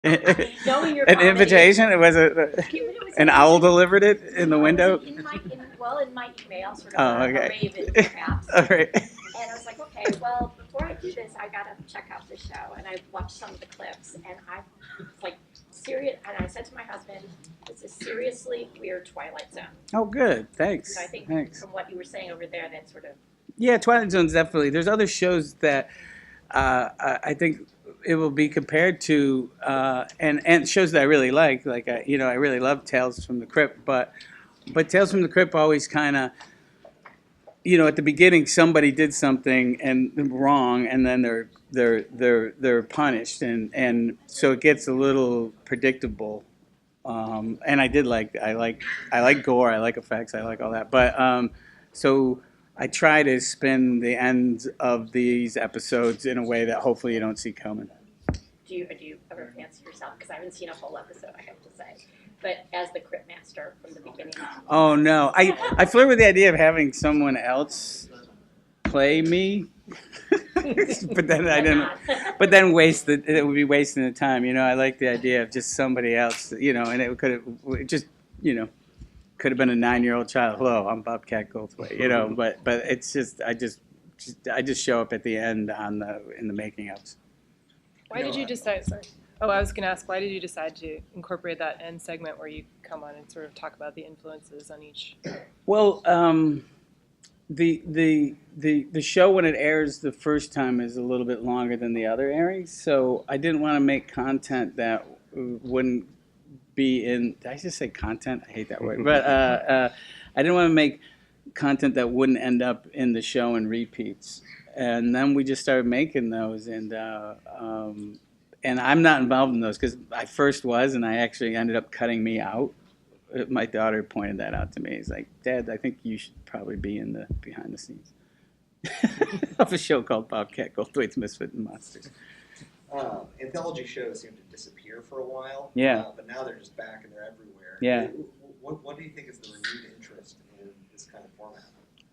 Knowing your An comedy. invitation? It was an owl delivered it in the window? In my email, sort of Oh, a okay. raven, perhaps. All right. And I was like, okay, well, before I do this, I gotta check out the show. And I watched some of the clips, and I was like, serious. And I said to my husband, this is seriously weird Twilight Zone. Oh, good. Thanks. So I think Thanks. from what you were saying over there, that sort of. Yeah, Twilight Zone's definitely. There's other shows that I think it will be compared to, and shows that I really like. Like I really love Tales from the Crypt, but Tales from the Crypt always kind of, at the beginning somebody did something and wrong, and then they're punished, and so it gets a little predictable. And I like gore, I like effects, I like all that, but so I try to spin the ends of these episodes in a way that hopefully you don't see coming. Do you ever fancy yourself? Because I haven't seen a whole episode, I have to say. But as the Crypt Master from the beginning. Oh no, I flirt with the idea of having someone else play me, but then I didn't. But then it would be wasting the time. I like the idea of just somebody else. And it could have just could have been a 9-year-old child. Hello, I'm Bobcat Goldthwait. But it's just I just show up at the end in the making ofs. Why did you decide? Sorry. Oh, I was going to ask, why did you decide to incorporate that end segment where you come on and sort of talk about the influences on each? Well, the show when it airs the first time is a little bit longer than the other airings, so I didn't want to make content that wouldn't be in. Did I just say content? I hate that word, but I didn't want to make content that wouldn't end up in the show in repeats. And then we just started making those, and I'm not involved in those because I first was, and I actually ended up cutting me out. My daughter pointed that out to me. He's like, Dad, I think you should probably be in the behind the scenes of a show called Bobcat Goldthwait Misfits and Monsters. Anthology shows seem to disappear for a while. Yeah. But now they're just back and they're everywhere. Yeah. What do you think is the renewed interest in this kind of format?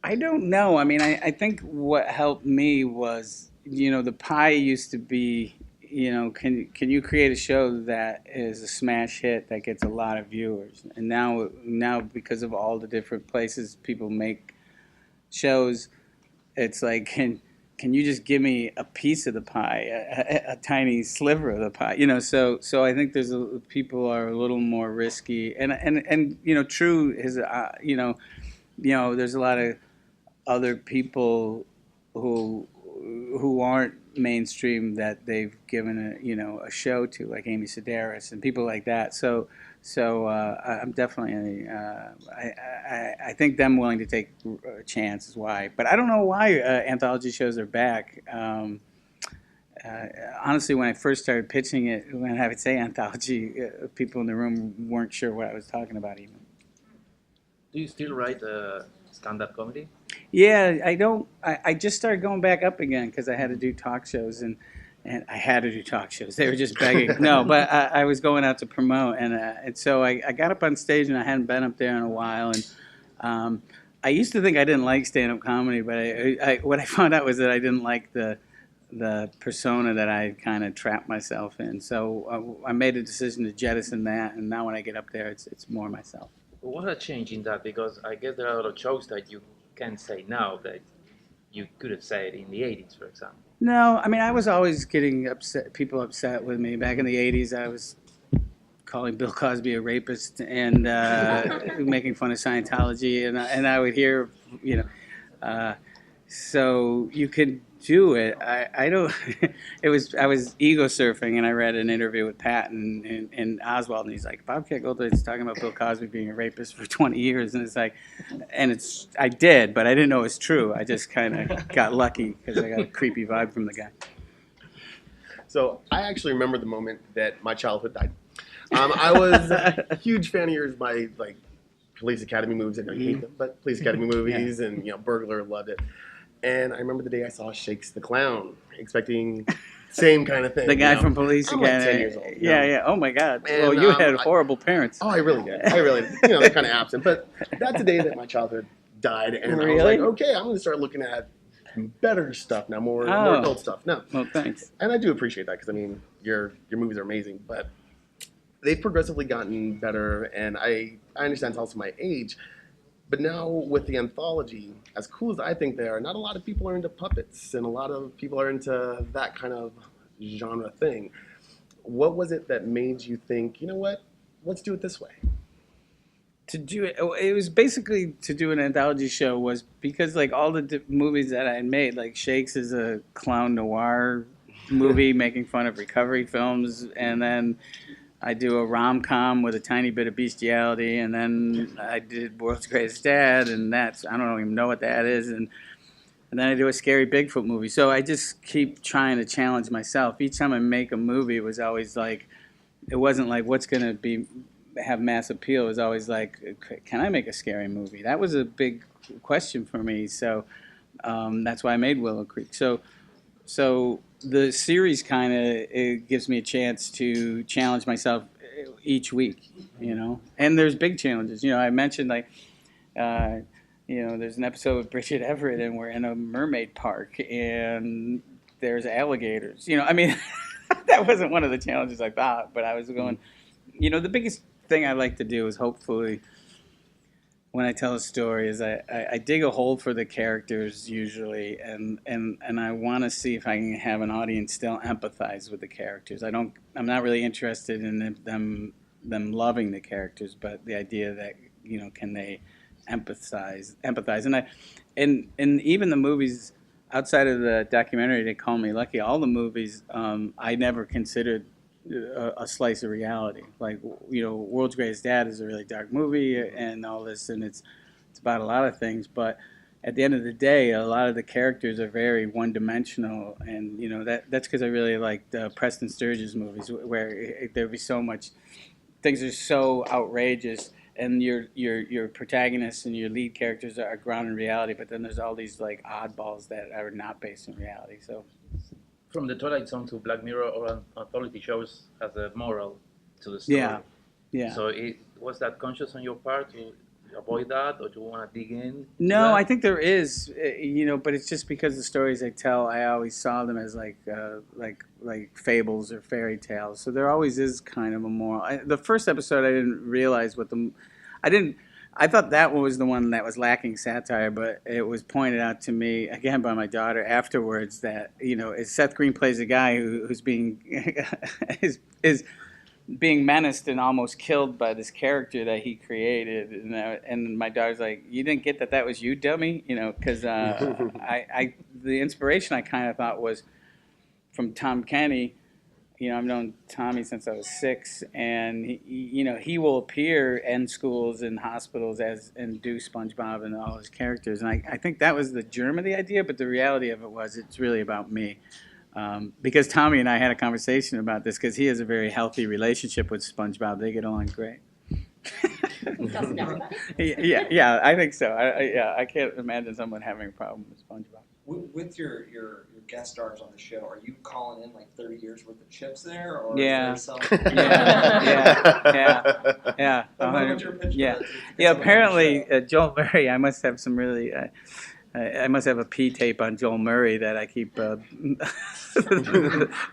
I don't know. I mean, I think what helped me was, the pie used to be, can you create a show that is a smash hit that gets a lot of viewers? And now because of all the different places people make shows, it's like, can you just give me a piece of the pie, a tiny sliver of the pie? So I think people are a little more risky, and True is, there's a lot of other people who aren't mainstream that they've given a show to, like Amy Sedaris and people like that. So I'm definitely I think them willing to take a chance is why. But I don't know why anthology shows are back. Honestly, when I first started pitching it, when I would say anthology, people in the room weren't sure what I was talking about even. Do you still write stand-up comedy? Yeah, I don't. I just started going back up again because I had to do talk shows, and I had to do talk shows. They were just begging. No, but I was going out to promote, and so I got up on stage, and I hadn't been up there in a while. And I used to think I didn't like stand-up comedy, but what I found out was that I didn't like the persona that I kind of trapped myself in. So I made a decision to jettison that, and now when I get up there, it's more myself. What a change in that, because I guess there are a lot of jokes that you can't say now that you could have said in the 80s, for example. No, I mean, I was always getting people upset with me. Back in the 80s, I was calling Bill Cosby a rapist and making fun of Scientology, and I would hear, so you could do it. I don't. I was ego surfing, and I read an interview with Patton and Oswald, and he's like, Bobcat Goldthwait's talking about Bill Cosby being a rapist for 20 years, and I did, but I didn't know it was true. I just kind of got lucky because I got a creepy vibe from the guy. So I actually remember the moment that my childhood died. I was a huge fan of yours by Police Academy movies. I know you hate them, but Police Academy movies and Burglar, loved it. And I remember the day I saw Shakes the Clown, expecting same kind of thing. The guy from Police I'm Academy. 10 years old. Yeah. Oh my God. And, well, you had horrible parents. Oh, I really did. They're kind of absent. But that's the day that my childhood died, and Really? I was like, okay, I'm going to start looking at better stuff now, more adult stuff now. Well, thanks. And I do appreciate that because your movies are amazing, but they've progressively gotten better, and I understand it's also my age. But now with the anthology, as cool as I think they are, not a lot of people are into puppets, and a lot of people are into that kind of genre thing. What was it that made you think, you know what, let's do it this way? To do it, it was basically to do an anthology show was because like all the movies that I had made, like Shakes is a clown noir movie making fun of recovery films, and then I do a rom com with a tiny bit of bestiality, and then I did World's Greatest Dad, and that's I don't even know what that is, and then I do a scary Bigfoot movie. So I just keep trying to challenge myself. Each time I make a movie, it was always like it wasn't like what's gonna be have mass appeal. It was always like, can I make a scary movie? That was a big question for me. So that's why I made Willow Creek. So the series kind of it gives me a chance to challenge myself each week, you know. And there's big challenges. You know, I mentioned like, you know, there's an episode with Bridget Everett, and we're in a mermaid park, and there's alligators. You know, I mean, that wasn't one of the challenges I thought, but I was going. You know, the biggest thing I like to do is hopefully when I tell a story is I dig a hole for the characters usually, and I want to see if I can have an audience still empathize with the characters. I'm not really interested in them loving the characters, but the idea that, you know, can they empathize, and even the movies outside of the documentary They Call Me Lucky, all the movies I never considered a slice of reality. Like, you know, World's Greatest Dad is a really dark movie and all this, and it's about a lot of things. But at the end of the day, a lot of the characters are very one-dimensional, and you know that's because I really like the Preston Sturges movies, where there'd be so much things are so outrageous, and your protagonists and your lead characters are grounded in reality, but then there's all these like oddballs that are not based in reality. So. From the Twilight Zone to Black Mirror or anthology shows has a moral to the story. Yeah, yeah. So was that conscious on your part to avoid that, or do you want to dig in? No, I think there is, you know, but it's just because the stories I tell, I always saw them as like fables or fairy tales. So there always is kind of a moral. The first episode, I didn't realize I thought that one was the one that was lacking satire, but it was pointed out to me again by my daughter afterwards that, you know, Seth Green plays a guy who's being is being menaced and almost killed by this character that he created, and my daughter's like, "You didn't get that was you, dummy," you know, because the inspiration I kind of thought was from Tom Kenny. You know, I've known Tommy since I was 6, and he will appear in schools and hospitals and do SpongeBob and all his characters, and I think that was the germ of the idea. But the reality of it was, it's really about me, because Tommy and I had a conversation about this because he has a very healthy relationship with SpongeBob. They get along great. Doesn't everybody? Yeah, I think so. I can't imagine someone having a problem with SpongeBob. With your guest stars on the show, are you calling in like 30 years worth of chips there, or Yeah. is there some? Yeah. What's your pitch Yeah. to Yeah, someone on the apparently show? Joel Murray, I must have some really, I must have a P tape on Joel Murray that I keep that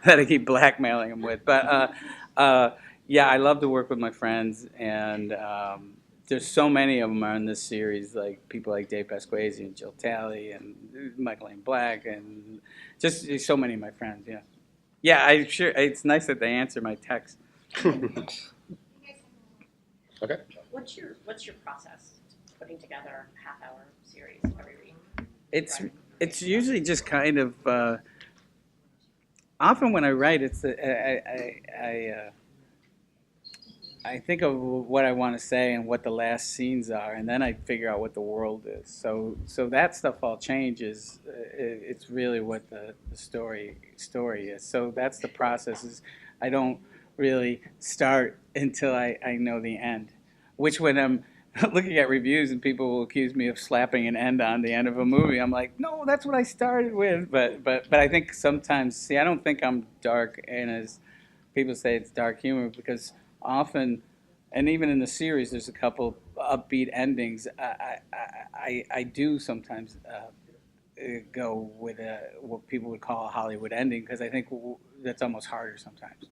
I keep blackmailing him with. But yeah, I love to work with my friends, and there's so many of them are in this series, like people like Dave Pasquazi and Jill Talley and Michael Ian Black, and just so many of my friends. Yeah, yeah. I'm sure it's nice that they answer my text. Okay. What's your process putting together a half-hour series every week? It's usually just kind of often when I write, it's I think of what I want to say and what the last scenes are, and then I figure out what the world is. So that stuff all changes. It's really what the story is. So that's the process. Is I don't really start until I know the end. Which when I'm looking at reviews and people will accuse me of slapping an end on the end of a movie, I'm like, no, that's what I started with. But I think sometimes, I don't think I'm dark, and as people say, it's dark humor, because often, and even in the series, there's a couple upbeat endings. I do sometimes go with what people would call a Hollywood ending, because I think that's almost harder sometimes.